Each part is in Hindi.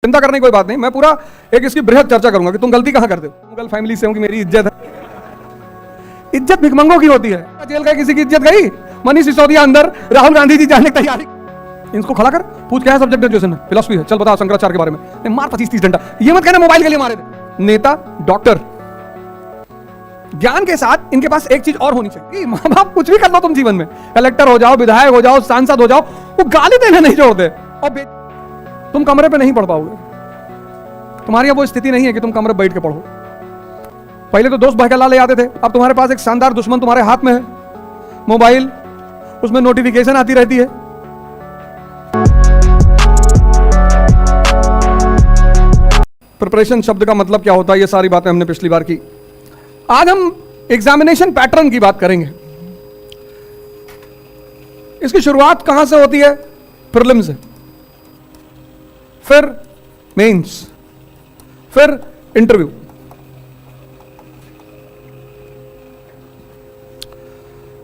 चिंता करने की कोई बात नहीं, मैं पूरा एक इसकी बृहद चर्चा करूंगा कि तुम गलती कहां करते हो। मुगल फैमिली से हूं कि मेरी इज्जत है। इज्जत भिखमंगों की होती है। जेल गए, किसी की इज्जत गई? मनीष सिसोदिया अंदर, राहुल गांधी जी जाने की तैयारी। इनको खड़ा कर, पूछ क्या है सब्जेक्ट ग्रेजुएशन है? फिलॉसफी है। चल बता शंकराचार्य के बारे में। मार 25-30 घंटा। ये मत कहना मोबाइल के लिए मारे थे। नेता, डॉक्टर, ज्ञान के साथ इनके पास एक चीज और होनी चाहिए। माँ बाप कुछ भी कर लो तुम जीवन में, कलेक्टर हो जाओ, विधायक हो जाओ, सांसद हो जाओ, वो गाली देना नहीं छोड़ते। और तुम कमरे पे नहीं पढ़ पाओगे। तुम्हारी अब वो स्थिति नहीं है कि तुम कमरे बैठ के पढ़ो। पहले तो दोस्त बहकला ले आते थे, अब तुम्हारे पास एक शानदार दुश्मन तुम्हारे हाथ में है, मोबाइल। उसमें नोटिफिकेशन आती रहती है। प्रिपरेशन शब्द का मतलब क्या होता है, ये सारी बातें हमने पिछली बार की। आज हम एग्जामिनेशन पैटर्न की बात करेंगे। इसकी शुरुआत कहां से होती है? प्रीलिम्स से, फिर मेंस, फिर इंटरव्यू।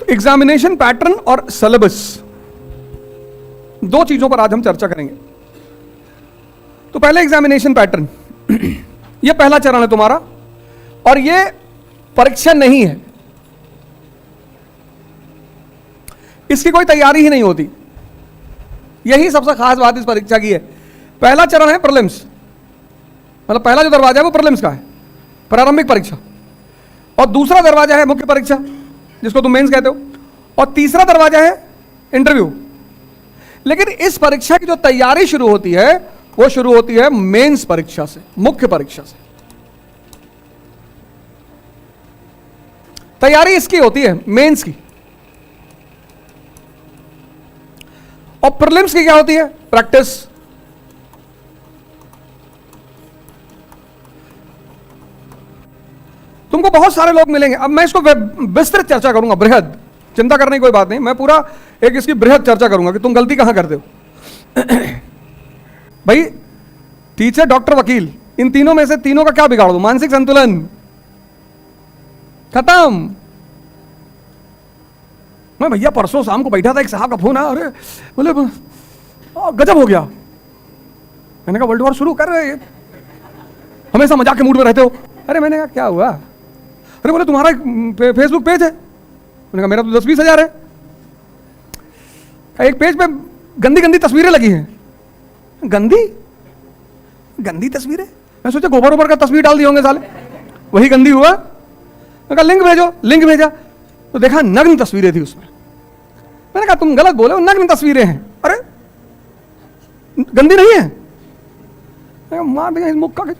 तो एग्जामिनेशन पैटर्न और सिलेबस, दो चीजों पर आज हम चर्चा करेंगे। तो पहले एग्जामिनेशन पैटर्न, यह पहला चरण है तुम्हारा, और यह परीक्षा नहीं है, इसकी कोई तैयारी ही नहीं होती। यही सबसे खास बात इस परीक्षा की है। पहला चरण है प्रीलिम्स, मतलब पहला जो दरवाजा है वो प्रीलिम्स का है, प्रारंभिक परीक्षा। और दूसरा दरवाजा है मुख्य परीक्षा, जिसको तुम मेंस कहते हो। और तीसरा दरवाजा है इंटरव्यू। लेकिन इस परीक्षा की जो तैयारी शुरू होती है वो शुरू होती है मेंस परीक्षा से, मुख्य परीक्षा से। तैयारी इसकी होती है, मेंस की। और प्रीलिम्स की क्या होती है? प्रैक्टिस। तुमको बहुत सारे लोग मिलेंगे। अब मैं इसको विस्तृत चर्चा करूंगा, बृहद। चिंता करने की कोई बात नहीं, मैं पूरा एक इसकी बृहद चर्चा करूंगा कि तुम गलती कहां करते हो। भाई, टीचर, डॉक्टर, वकील, इन तीनों में से तीनों का क्या बिगाड़ दो? मानसिक संतुलन खत्म। मैं भैया परसों शाम को बैठा था, एक साहब का फोन आया, अरे बोले गजब हो गया। मैंने कहा वर्ल्ड वॉर शुरू कर रहे हैं, हमेशा मजाक के मूड में रहते हो। अरे मैंने कहा क्या हुआ? अरे बोले तुम्हारा फेसबुक पेज है। मैंने कहा मेरा तो 10-20 हजार है। एक पेज पे गंदी गंदी तस्वीरें लगी हैं। गंदी गंदी तस्वीरें? मैं सोचा गोबर ओबर का तस्वीर डाल दिए होंगे साले, वही गंदी हुआ। मैं कहा लिंक भेजो, लिंक भेजा तो देखा नग्न तस्वीरें थी उसमें। मैंने कहा तुम गलत बोले, नग्न तस्वीरें हैं। अरे गंदी नहीं है। मार दिया इस मुक्का के,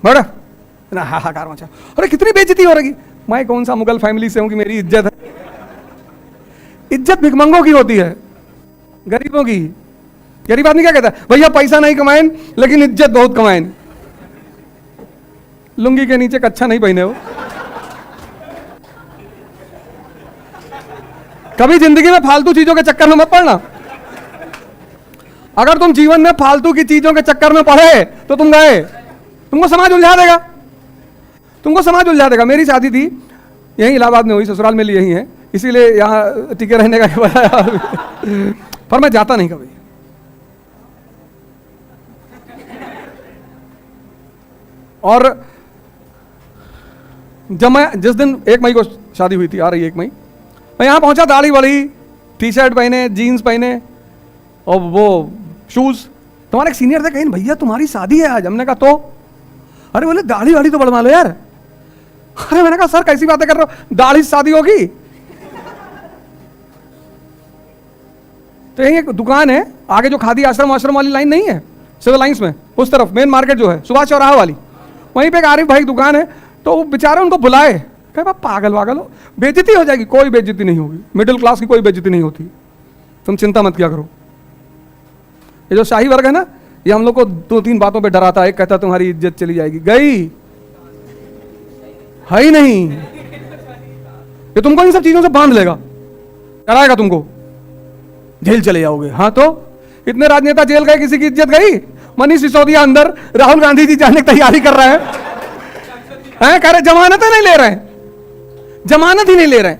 मार हाहाकार मचा। अरे कितनी बेइज्जती हो रही। मैं कौन सा मुगल फैमिली से हूं कि मेरी इज्जत है? इज्जत भिखमंगों की होती है, गरीबों की। गरीब आदमी क्या कहता है? भैया पैसा नहीं कमाएं लेकिन इज्जत बहुत कमाएं। लुंगी के नीचे कच्छा नहीं पहने हो। कभी जिंदगी में फालतू चीजों के चक्कर में मत पड़ना। अगर तुम जीवन में फालतू की चीजों के चक्कर में पड़े तो तुम गए। तुमको समाज उलझा देगा, तुमको समाज उलझा देगा। मेरी शादी थी यहीं इलाहाबाद में हुई, ससुराल में यही है, इसीलिए यहां टिके रहने का पर मैं जाता नहीं कभी। और जब मैं, जिस दिन 1 मई को शादी हुई थी, आ रही 1 मई, मैं यहां पहुंचा, दाढ़ी वाली, टी शर्ट पहने, जीन्स पहने और वो शूज। तुम्हारे एक सीनियर थे, कहीं भैया तुम्हारी शादी है आज। हमने कहा तो? अरे बोले दाढ़ी वाड़ी तो बढ़वा लो यार। अरे मैंने कहा सर कैसी बातें कर रहे हो, दाढ़ी से शादी होगी? तो यही एक दुकान है आगे, जो खादी आश्रम वाली लाइन नहीं है, सिविल लाइंस में उस तरफ मेन मार्केट जो है, सुभाष चौराहा वाली, वहीं पे एक आरिफ भाई दुकान है। तो वो बेचारे उनको बुलाए, कहे पागल वागल हो, बेइज्जती हो जाएगी। कोई बेइज्जती नहीं होगी, मिडिल क्लास की कोई बेइज्जती नहीं होती, तुम चिंता मत किया करो। ये जो शाही वर्ग है ना, ये हम लोग को 2-3 बातों पे डराता है। एक कहता तुम्हारी इज्जत चली जाएगी, गई है ही नहीं। ये तुमको इन सब चीजों से बांध लेगा, डराएगा तुमको, जेल चले जाओगे। हाँ तो इतने राजनेता जेल गए, किसी की इज्जत गई? मनीष सिसोदिया अंदर, राहुल गांधी जी जाने की तैयारी कर रहे हैं। कह रहे जमानत नहीं ले रहे, जमानत ही नहीं ले रहे।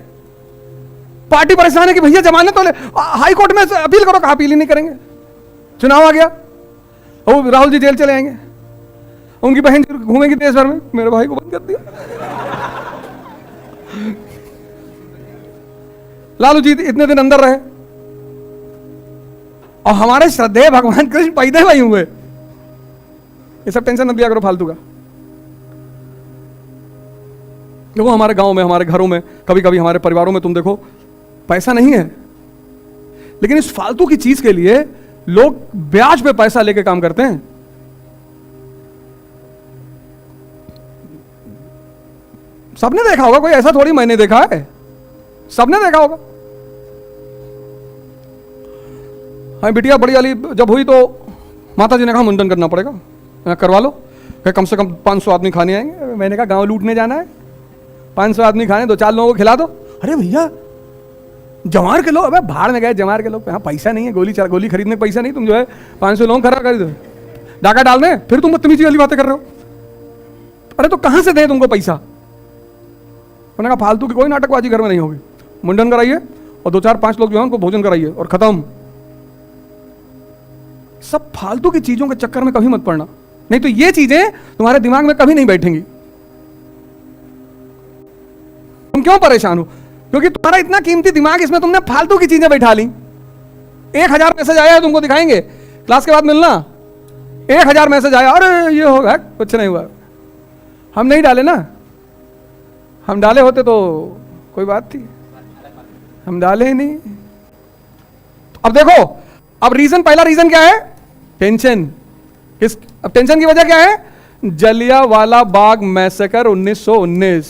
पार्टी परेशान है कि भैया जमानत तो ले, हाई कोर्ट में अपील करो। कहा अपील ही नहीं करेंगे, चुनाव आ गया। वो राहुल जी जेल चले आएंगे, उनकी बहन घूमेगी देश भर में, मेरे भाई को बंद कर दिया। लालू जी इतने दिन अंदर रहे और हमारे श्रद्धेय भगवान कृष्ण पैदा वही हुए। ये सब टेंशन मत लिया करो फालतू का। देखो हमारे गांव में, हमारे घरों में, कभी कभी हमारे परिवारों में तुम देखो पैसा नहीं है, लेकिन इस फालतू की चीज के लिए लोग ब्याज पे पैसा लेके काम करते हैं। सबने देखा होगा, कोई ऐसा थोड़ी मैंने देखा है, सबने देखा होगा। हाँ बिटिया बड़ी वाली जब हुई तो माता जी ने कहा मुंडन करना पड़ेगा, करवा लो, कम से कम 500 आदमी खाने आएंगे। मैंने कहा गांव लूटने जाना है, 500 आदमी खाने, 2-4 लोगों को खिला दो। अरे भैया जमार के लोग, अबे भाड़ में गए जमार के लोग, हाँ पैसा नहीं है, गोली खरीदने का पैसा नहीं, तुम जो है 500 लोग खड़ा कर दो, डाका डाल दें, फिर तुम बदतमीजी वाली बातें कर रहे हो। अरे तो कहां से दें तुमको पैसा? उन्होंने कहा फालतू की कोई नाटकबाजी घर में नहीं होगी, मुंडन कराइए और 2-4-5 लोग जो है उनको भोजन कराइए और खत्म। सब फालतू की चीजों के चक्कर में कभी मत पड़ना, नहीं तो ये चीजें तुम्हारे दिमाग में कभी नहीं बैठेंगी। तुम क्यों परेशान हो? क्योंकि तुम्हारा इतना कीमती दिमाग, इसमें तुमने फालतू की चीजें बैठा ली। 1000 मैसेज आया है, तुमको दिखाएंगे, क्लास के बाद मिलना। 1000 मैसेज आया, अरे ये होगा, कुछ नहीं हुआ। हम नहीं डाले ना, हम डाले होते तो कोई बात थी, हम डाले ही नहीं। अब देखो, अब रीजन, पहला रीजन क्या है? टेंशन। अब टेंशन की वजह क्या है? जलियांवाला बाग मैसेकर 1919,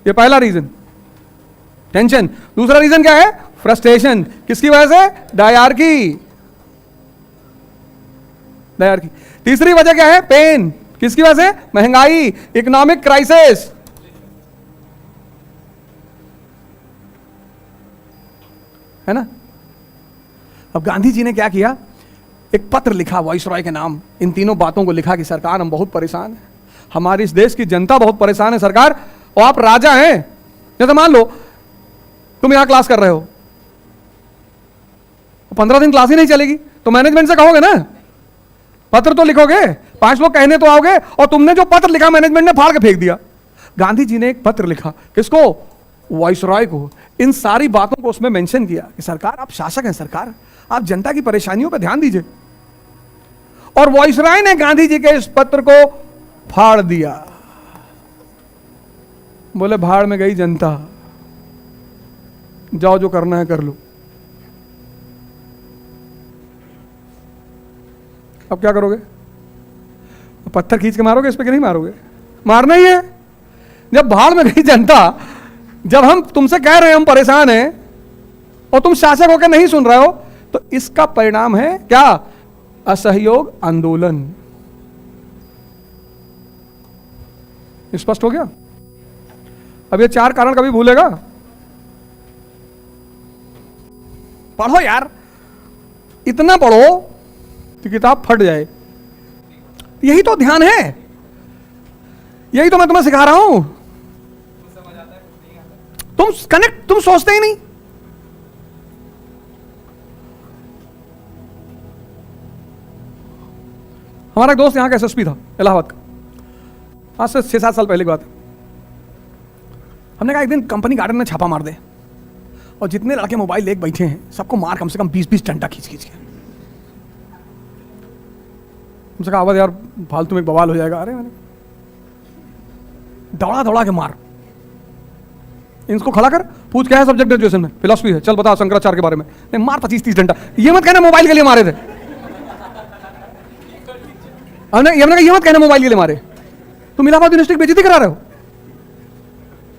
ये पहला रीजन, टेंशन। दूसरा रीजन क्या है? फ्रस्ट्रेशन। किसकी वजह से? डायरकी। तीसरी वजह क्या है? पेन। किसकी वजह से? महंगाई, इकोनॉमिक क्राइसिस। है ना? अब गांधी जी ने क्या किया? एक पत्र लिखा वाइसरॉय के नाम, इन तीनों बातों को लिखा कि सरकार हम बहुत परेशान हैं, हमारी इस देश की जनता बहुत परेशान है सरकार, और आप राजा हैं। जैसे मान लो तुम यहां क्लास कर रहे हो, 15 दिन क्लास ही नहीं चलेगी, तो मैनेजमेंट से कहोगे ना, पत्र तो लिखोगे, 5 लोग कहने तो आओगे, और तुमने जो पत्र लिखा मैनेजमेंट ने फाड़ के फेंक दिया। गांधी जी ने एक पत्र लिखा, किसको? वाइसरॉय को। इन सारी बातों को उसमें मेंशन किया कि सरकार आप शासक हैं, सरकार आप जनता की परेशानियों पर ध्यान दीजिए। और वाइसरॉय ने गांधी जी के इस पत्र को फाड़ दिया, बोले भाड़ में गई जनता, जाओ जो करना है कर लो। अब क्या करोगे? पत्थर खींच के मारोगे इस पे कि नहीं मारोगे? मारना ही है। जब भाड़ में गई जनता, जब हम तुमसे कह रहे हैं हम परेशान हैं और तुम शासक होकर नहीं सुन रहे हो, तो इसका परिणाम है क्या? असहयोग आंदोलन। स्पष्ट हो गया? अब ये 4 कारण कभी भूलेगा? पढ़ो यार, इतना पढ़ो कि किताब फट जाए। यही तो ध्यान है, यही तो मैं तुम्हें सिखा रहा हूं। तुम कनेक्ट, तुम सोचते ही नहीं। हमारा एक दोस्त यहां का एसएसपी था, इलाहाबाद का, आज से 6-7 साल पहले की बात है। हमने कहा एक दिन कंपनी गार्डन में छापा मार दे और जितने लड़के मोबाइल लेके बैठे हैं सबको मार, कम से कम 20-20 डंडा खींच के। हमसे कहा आवाज यार फालतू में बवाल हो जाएगा। अरे मैंने दौड़ा के मार, इनको खड़ा कर, पूछ क्या है सब्जेक्ट ग्रेजुएशन में? फिलॉसफी है, चल बता शंकराचार्य के बारे में। नहीं, मार 25-30 डंडा। ये मत कहना मोबाइल के लिए मारे थे। हमने ये मत कहना मोबाइल के लिए मारे। तुम इलाहाबाद यूनिवर्सिटी की बेइज्जती करा रहे हो।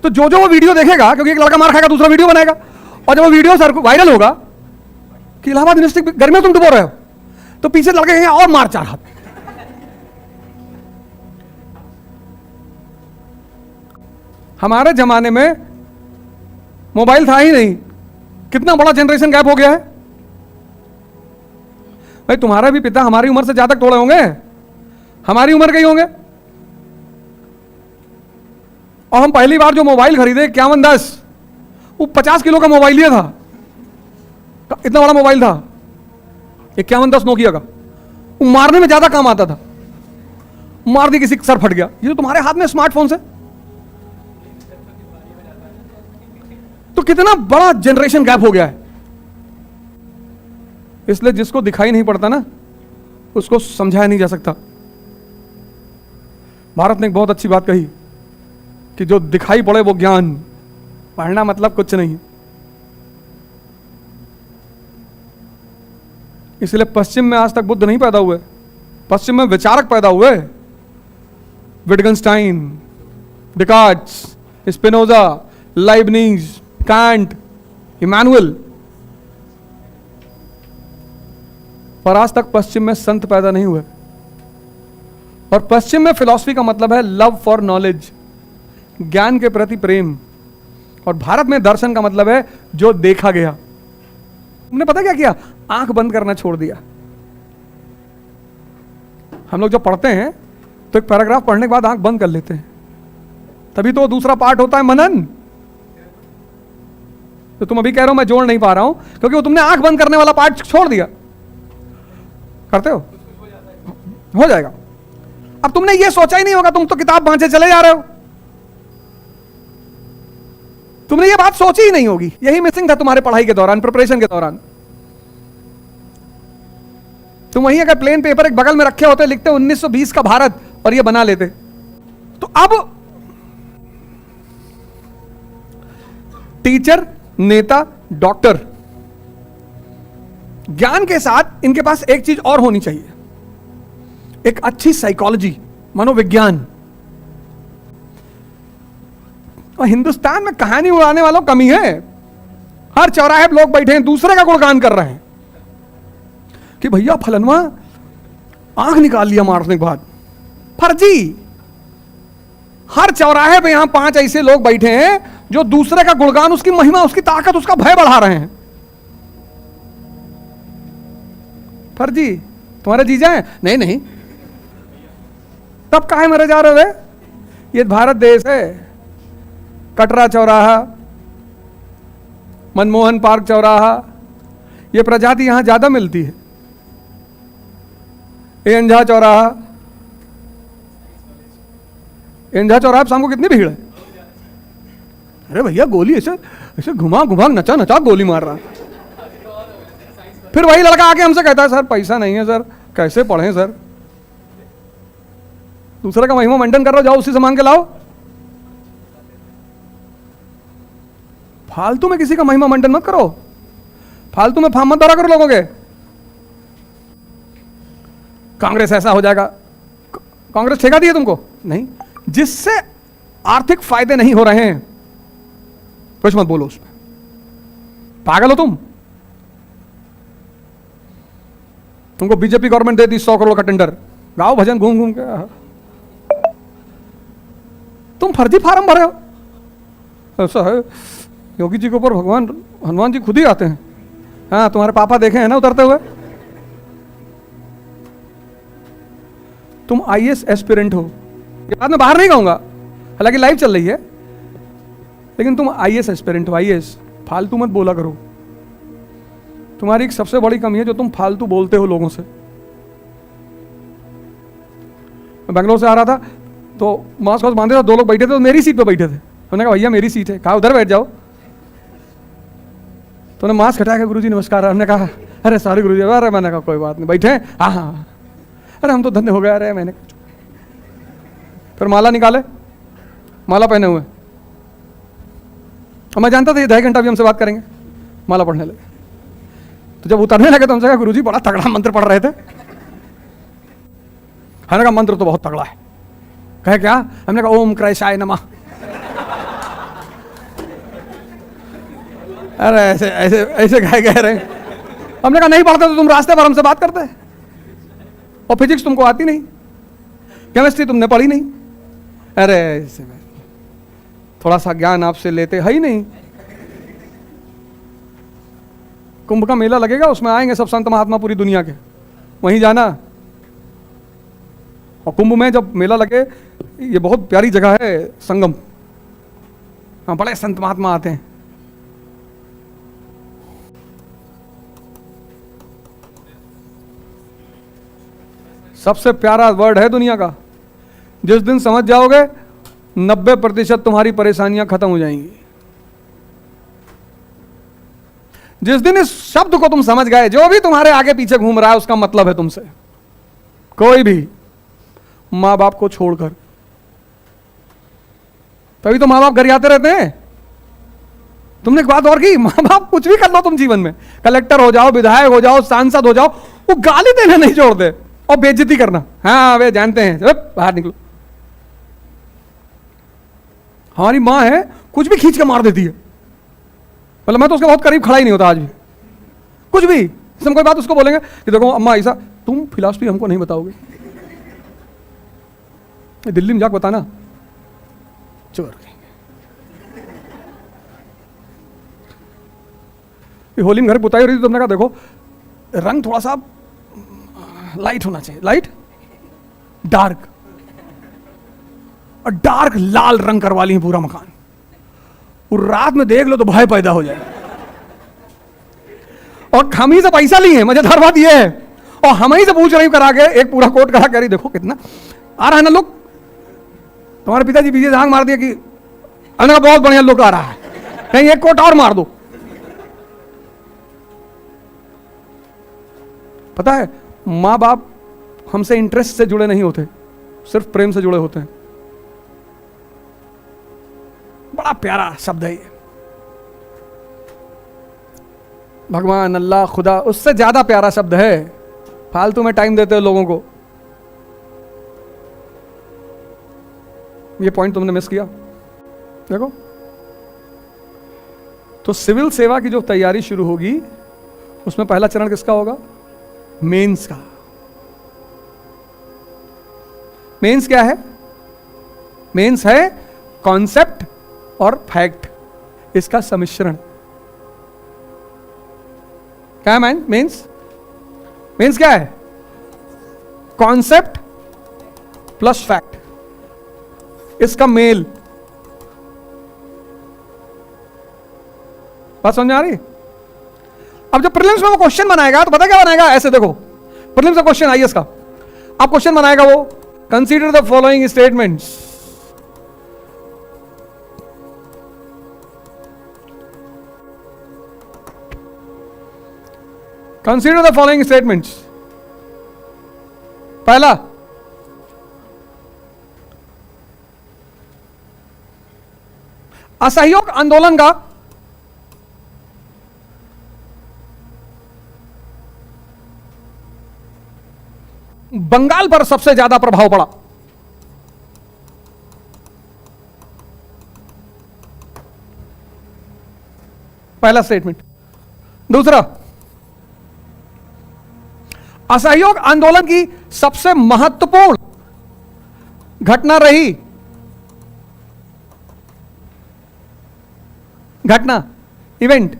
तो जो वो वीडियो देखेगा, क्योंकि एक लड़का मार खाएगा दूसरा वीडियो बनाएगा, और जब वो वीडियो सर वायरल होगा कि इलाहाबाद यूनिवर्सिटी गर्मी में तुम डुबो रहे हो, तो पीछे लड़के कहेंगे और मार 4 हाथ। हमारे जमाने में मोबाइल था ही नहीं, कितना बड़ा जनरेशन गैप हो गया है भाई। तुम्हारा भी पिता हमारी उम्र से ज्यादा तोड़े होंगे, हमारी उम्र के ही होंगे। और हम पहली बार जो मोबाइल खरीदे 5110, वो 50 किलो का मोबाइल लिया था, इतना बड़ा मोबाइल था 5110 नोकिया का। वो मारने में ज्यादा काम आता था। मार दी, किसी का सर फट गया, ये तो तुम्हारे हाथ में स्मार्टफोन से। तो कितना बड़ा जनरेशन गैप हो गया है। इसलिए जिसको दिखाई नहीं पड़ता ना, उसको समझाया नहीं जा सकता। भारत ने एक बहुत अच्छी बात कही कि जो दिखाई पड़े वो ज्ञान, पढ़ना मतलब कुछ नहीं। इसलिए पश्चिम में आज तक बुद्ध नहीं पैदा हुए, पश्चिम में विचारक पैदा हुए। विटगेन्स्टाइन, डिकार्ट्स, स्पिनोजा, लाइबनीज, कांट, इमानुएल। पर आज तक पश्चिम में संत पैदा नहीं हुए। और पश्चिम में फिलॉसफी का मतलब है लव फॉर नॉलेज, ज्ञान के प्रति प्रेम। और भारत में दर्शन का मतलब है जो देखा गया। तुमने पता क्या किया? आंख बंद करना छोड़ दिया। हम लोग जब पढ़ते हैं तो एक पैराग्राफ पढ़ने के बाद आंख बंद कर लेते हैं, तभी तो दूसरा पार्ट होता है मनन। तो तुम अभी कह रहे हो मैं जोड़ नहीं पा रहा हूं, क्योंकि वो तुमने आंख बंद करने वाला पार्ट छोड़ दिया। करते हो जाएगा। अब तुमने ये सोचा ही नहीं होगा, तुम तो किताब बांचे चले जा रहे हो। तुमने ये बात सोची ही नहीं होगी। यही मिसिंग था तुम्हारे पढ़ाई के दौरान, प्रिपरेशन के दौरान। तुम वहीं अगर प्लेन पेपर एक बगल में रखे होते, लिखते 1920 का भारत और ये बना लेते। तो अब टीचर, नेता, डॉक्टर, ज्ञान के साथ इनके पास एक चीज और होनी चाहिए, एक अच्छी साइकोलॉजी, मनोविज्ञान। और हिंदुस्तान में कहानी उड़ाने वालों कमी है। हर चौराहे पे लोग बैठे हैं, दूसरे का गुणगान कर रहे हैं कि भैया फलनवा आंख निकाल लिया मारने के बाद। फर्जी। हर चौराहे पे यहां 5 ऐसे लोग बैठे हैं जो दूसरे का गुणगान, उसकी महिमा, उसकी ताकत, उसका भय बढ़ा रहे हैं। फर्जी। तुम्हारे जीजा हैं? नहीं नहीं। तब काहे मरे जा रहे हो? ये भारत देश है। कटरा चौराहा, मनमोहन पार्क चौराहा, ये प्रजाति यहां ज्यादा मिलती है। एंझा चौराहा, एंझा चौराहा शाम को कितनी भीड़ है? अरे भैया गोली ऐसे ऐसे घुमा घुमा नचा नचा गोली मार रहा। फिर वही लड़का आके हमसे कहता है सर पैसा नहीं है सर, कैसे पढ़ें सर। दूसरे का महिमा मंडन कर रहा हो, जाओ उसी से मांग के लाओ। फालतू में किसी का महिमा मंडन मत करो, फालतू में फार्म मत दौरा करो लोगों के। कांग्रेस ऐसा हो जाएगा, कांग्रेस ठेका दी है तुमको? नहीं। जिससे आर्थिक फायदे नहीं हो रहे हैं कुछ मत बोलो उसमें। पागल हो तुम? तुमको बीजेपी गवर्नमेंट दे दी 100 करोड़ का टेंडर, गाओ भजन घूम घूम के। तुम फर्जी फार्म भरे हो। ऐसा है, योगी जी के ऊपर भगवान हनुमान जी खुद ही आते हैं। हाँ, तुम्हारे पापा देखे हैं ना उतरते हुए। तुम आईएएस एस्पिरेंट हो, ये बाद में बाहर नहीं कहूंगा, हालांकि लाइव चल रही है, लेकिन तुम आईएएस एस्पिरेंट हो। आईएएस फालतू मत बोला करो। तुम्हारी एक सबसे बड़ी कमी है जो तुम फालतू बोलते हो लोगों से। मैं बेंगलोर से आ रहा था तो मास्क बांधे था, 2 लोग बैठे थे तो मेरी सीट पे बैठे थे। मैंने कहा भैया मेरी सीट है। कहा उधर बैठ जाओ। तो उन्हें मास्क हटा के गुरुजी नमस्कार। हमने कहा अरे सॉरी गुरुजी। अरे मैंने कहा कोई बात नहीं, बैठे। हाँ हाँ, अरे हम तो धन्य हो गए। अरे मैंने फिर माला निकाले, माला पहने हुए। और मैं जानता था ये 2.5 घंटा भी हमसे बात करेंगे, माला पढ़ने लगे। तो जब उतरने लगे तो हमसे कहा गुरुजी बड़ा तगड़ा मंत्र पढ़ रहे थे। हमने कहा मंत्र तो बहुत तगड़ा है। कहे क्या? हमने कहा ओम कृष्णाय नमः। अरे ऐसे ऐसे ऐसे कह रहे। हमने कहा नहीं पढ़ते तो तुम रास्ते पर हमसे बात करते। और फिजिक्स तुमको आती नहीं, केमिस्ट्री तुमने पढ़ी नहीं। अरे ऐसे थोड़ा सा ज्ञान आपसे लेते है ही नहीं। कुंभ का मेला लगेगा, उसमें आएंगे सब संत महात्मा पूरी दुनिया के, वहीं जाना। और कुंभ में जब मेला लगे, ये बहुत प्यारी जगह है संगम, हाँ बड़े संत महात्मा आते हैं। सबसे प्यारा वर्ड है दुनिया का। जिस दिन समझ जाओगे 90% तुम्हारी परेशानियां खत्म हो जाएंगी। जिस दिन इस शब्द को तुम समझ गए, जो भी तुम्हारे आगे पीछे घूम रहा है उसका मतलब है तुमसे, कोई भी मां बाप को छोड़कर। तभी तो मां बाप घर आते रहते हैं। तुमने एक बात और की, मां बाप कुछ भी कर लो तुम जीवन में, कलेक्टर हो जाओ, विधायक हो जाओ, सांसद हो जाओ, वो गाली देना नहीं छोड़ते और बेइज्जती करना। हाँ वे जानते हैं, बाहर निकलो। हमारी मां है, कुछ भी खींच के मार देती है। मतलब मैं तो उसके बहुत करीब खड़ा ही नहीं होता आज भी। कुछ भी हम कोई बात उसको बोलेंगे कि देखो अम्मा ऐसा, तुम फिलॉसफी हमको नहीं बताओगे, दिल्ली में जाकर बताना, चोर। होली में घर पुताई हो रही थी, तुमने कहा देखो रंग थोड़ा सा लाइट होना चाहिए, लाइट डार्क, और डार्क लाल रंग करवा ली पूरा मकान। और रात में देख लो तो भय पैदा हो जाए। और हम ही से पैसा लिए हैं, मजेदार बात यह है, और हम ही से पूछ रही करा के एक पूरा कोट करा, कह रही देखो कितना आ रहा है ना लुक। तुम्हारे पिताजी पीछे झांक मार दिया कि अने बहुत बढ़िया लुक आ रहा है, कहीं एक कोट और मार दो। पता है मां बाप हमसे इंटरेस्ट से जुड़े नहीं होते, सिर्फ प्रेम से जुड़े होते हैं। बड़ा प्यारा शब्द है ये। भगवान, अल्लाह, खुदा, उससे ज्यादा प्यारा शब्द है। फालतू में टाइम देते हो लोगों को। ये पॉइंट तुमने मिस किया। देखो तो सिविल सेवा की जो तैयारी शुरू होगी उसमें पहला चरण किसका होगा? मेंस का। मेंस क्या है? मेंस है कॉन्सेप्ट और फैक्ट, इसका सम्मिश्रण। क्या है मैन? मेंस मेंस क्या है? कॉन्सेप्ट प्लस फैक्ट, इसका मेल। बात समझ आ रही? अब जब प्रीलिम्स में वो क्वेश्चन बनाएगा तो पता क्या बनाएगा? ऐसे देखो, प्रीलिम्स का क्वेश्चन आईएएस का, अब क्वेश्चन बनाएगा वो, consider the following statements. Consider the following statements. पहला, असहयोग आंदोलन का बंगाल पर सबसे ज्यादा प्रभाव पड़ा। पहला स्टेटमेंट। दूसरा, असहयोग आंदोलन की सबसे महत्वपूर्ण घटना रही, घटना, इवेंट,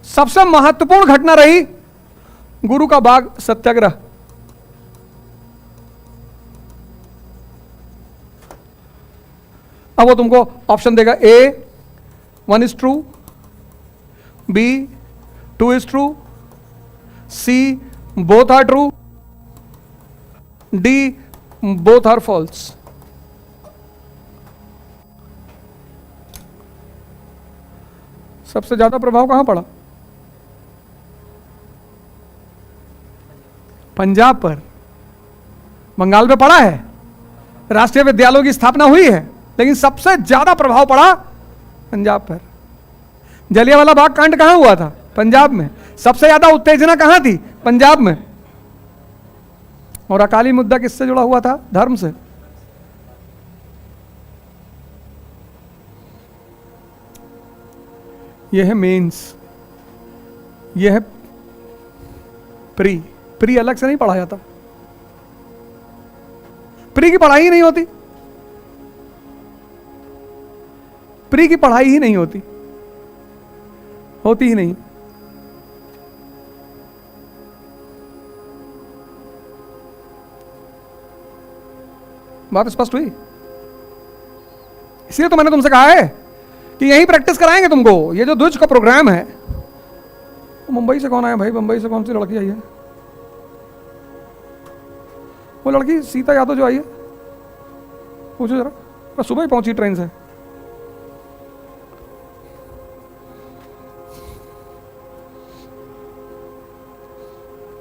सबसे महत्वपूर्ण घटना रही गुरु का बाग सत्याग्रह। अब वो तुमको ऑप्शन देगा, ए 1 is true, B 2 is true, C both are true, D both are false। सबसे ज्यादा प्रभाव कहां पड़ा? पंजाब पर। बंगाल पे पड़ा है, राष्ट्रीय विद्यालयों की स्थापना हुई है, लेकिन सबसे ज्यादा प्रभाव पड़ा पंजाब पर। जलियांवाला बाग कांड कहां हुआ था? पंजाब में। सबसे ज्यादा उत्तेजना कहां थी? पंजाब में। और अकाली मुद्दा किससे जुड़ा हुआ था? धर्म से। यह है मेंस, यह है प्री। प्री अलग से नहीं पढ़ा जाता, प्री की पढ़ाई ही नहीं होती, प्री की पढ़ाई ही नहीं होती, होती ही नहीं। बात स्पष्ट हुई? इसलिए तो मैंने तुमसे कहा है कि यहीं प्रैक्टिस कराएंगे तुमको। ये जो द्विज का प्रोग्राम है, मुंबई से कौन आया भाई? मुंबई से कौन सी लड़की आई है? वो लड़की सीता यादव जो आई है, पूछो जरा, मैं सुबह ही पहुंची ट्रेन से।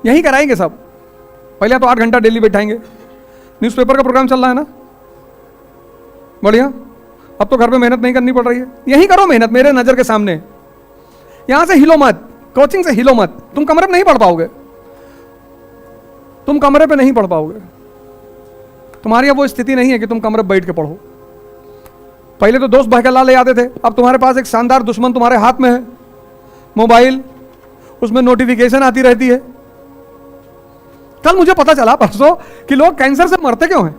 यही कराएंगे सब। पहले तो 8 घंटा डेली बैठाएंगे। न्यूज़पेपर का प्रोग्राम चल रहा है ना, बढ़िया। अब तो घर पे मेहनत नहीं करनी पड़ रही है, यही करो मेहनत मेरे नजर के सामने। यहां से हिलो मत, कोचिंग से हिलो मत। तुम कमरे पे नहीं पढ़ पाओगे, तुम कमरे पे नहीं पढ़ पाओगे। तुम्हारी अब वो स्थिति नहीं है कि तुम कमरे पे बैठ के पढ़ो। पहले तो दोस्त बहकला ले आते थे, अब तुम्हारे पास एक शानदार दुश्मन तुम्हारे हाथ में है, मोबाइल। उसमें नोटिफिकेशन आती रहती है। कल मुझे पता चला परसों कि लोग कैंसर से मरते क्यों हैं।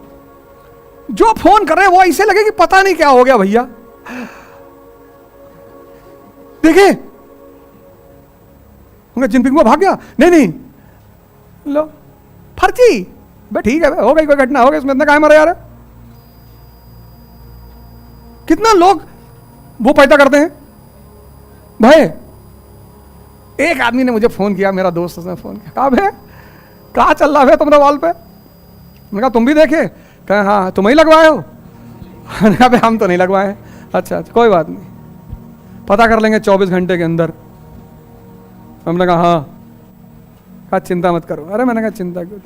जो फोन कर रहे हैं वो ऐसे लगे कि पता नहीं क्या हो गया भैया। देखे जिनपिंग में भाग गया, नहीं लो फर्जी बे, ठीक है हो गई, कोई घटना हो गई, इसमें इतना काहे मरा यार। कितना लोग वो पैदा करते हैं भाई। एक आदमी ने मुझे फोन किया, मेरा दोस्त, उसने फोन किया, कहा भे कहा चल रहा है तुम्हारा वॉल पे। मैंने कहा तुम भी देखे, कहा हाँ तुम ही लगवाए हो। मैंने कहा हम तो नहीं लगवाए। अच्छा कोई बात नहीं, पता कर लेंगे 24 घंटे के अंदर। हमने कहा हाँ, कहा चिंता मत करो। अरे मैंने कहा चिंता क्यों।